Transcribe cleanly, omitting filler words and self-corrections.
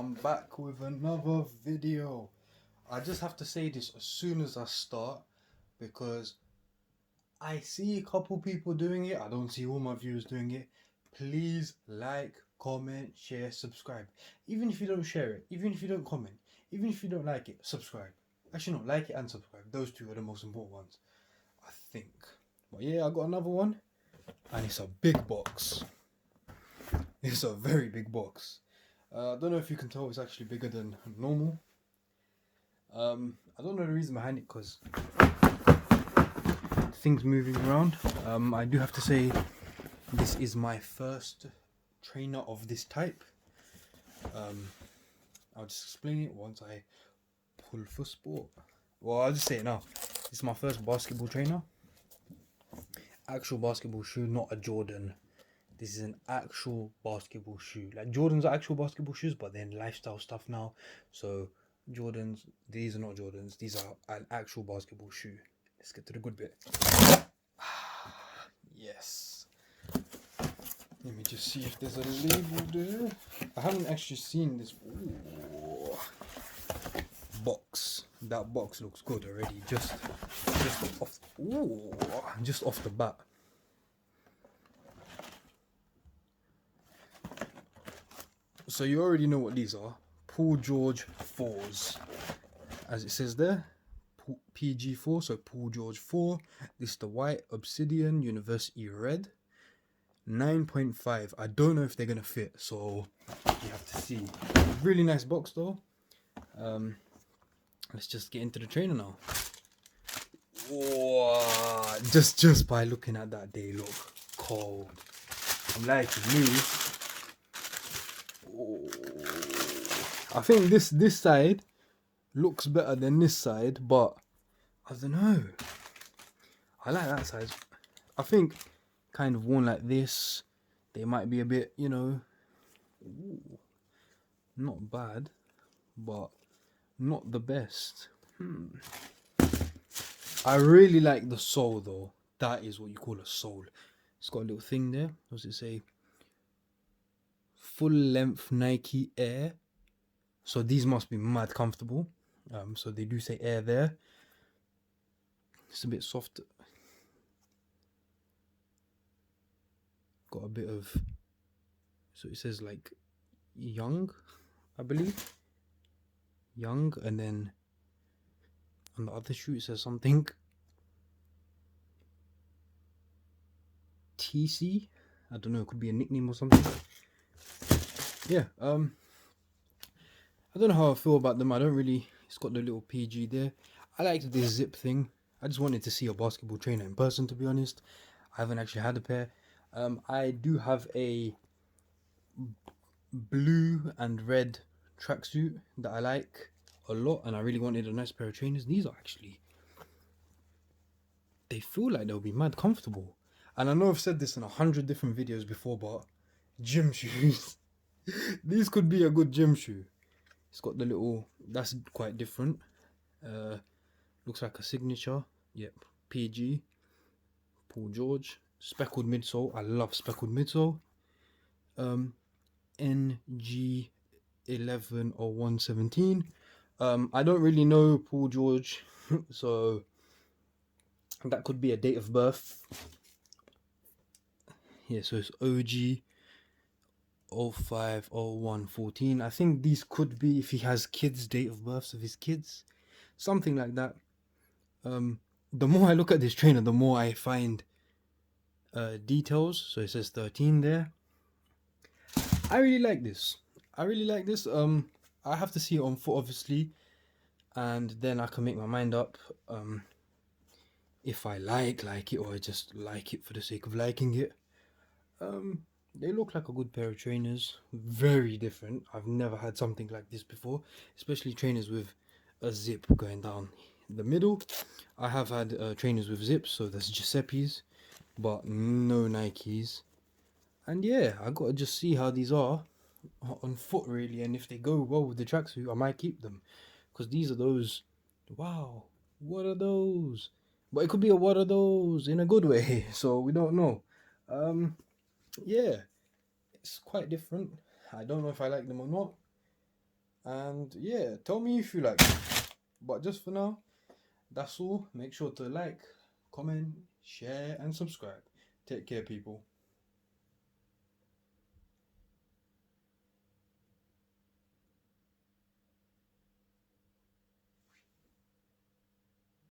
I'm back with another video. I just have to say this as soon as I start because I see a couple people doing it. I don't see all my viewers doing it. Please like, comment, share, subscribe. Even if you don't share it, even if you don't comment, even if you don't like it, subscribe. Actually, no, like it and subscribe. Those two are the most important ones, I think. But yeah, I got another one, and it's a big box. It's a very big box. I don't know if you can tell, it's actually bigger than normal. I don't know the reason behind it because things moving around. I do have to say this is my first trainer of this type. I'll just explain it once I pull for sport. Well, I'll just say it now. This is my first basketball trainer. Actual basketball shoe, not a Jordan. This is an actual basketball shoe. Like Jordans are actual basketball shoes, but then lifestyle stuff now. So Jordans, these are not Jordans. These are an actual basketball shoe. Let's get to the good bit. Yes. Let me just see if there's a label there. I haven't actually seen this. Ooh. Box. That box looks good already. Just off the bat. So you already know what these are. Paul George 4s. As it says there. PG4, so Paul George 4. This is the white Obsidian University Red. 9.5. I don't know if they're going to fit, so you have to see. Really nice box though. Let's just get into the trainer now. Whoa, just by looking at that, they look cold. I'm liking these. I think this side looks better than this side, but I don't know. I like that side. I think kind of worn like this, they might be a bit, not bad, but not the best. I really like the sole though. That is what you call a sole. It's got a little thing there. What does it say? Full length Nike Air. So these must be mad comfortable. So they do say Air there. It's a bit soft. Got a bit of, so it says like young, I believe. Young, and then on the other shoe it says something TC. I don't know, it could be a nickname or something. Yeah, I don't know how I feel about them. I don't really, it's got the little PG there. I liked this zip thing. I just wanted to see a basketball trainer in person, to be honest. I haven't actually had a pair. I do have a blue and red tracksuit that I like a lot, and I really wanted a nice pair of trainers. These are actually, they feel like they'll be mad comfortable. And I know I've said this in 100 different videos before, but gym shoes, these could be a good gym shoe. It's got the little, that's quite different. Looks like a signature. Yep, PG, Paul George. Speckled midsole. I love speckled midsole. NG110117. I don't really know Paul George, so that could be a date of birth. Yeah, so it's OG 050114. I think these could be if he has kids' date of births of his kids, something like that. The more I look at this trainer, the more I find details. So it says 13 there. I really like this. I have to see it on foot, obviously, and then I can make my mind up if I like it, or just like it for the sake of liking it. They look like a good pair of trainers. Very different. I've never had something like this before, especially trainers with a zip going down the middle. I have had trainers with zips, so that's Giuseppe's, but no Nikes. And yeah, I gotta just see how these are on foot really, and if they go well with the tracksuit, I might keep them, because these are those, wow, what are those? But it could be a what are those in a good way, so we don't know. Yeah, it's quite different. I don't know if I like them or not. And yeah, tell me if you like it. But just for now, that's all. Make sure to like, comment, share, and subscribe. Take care, people.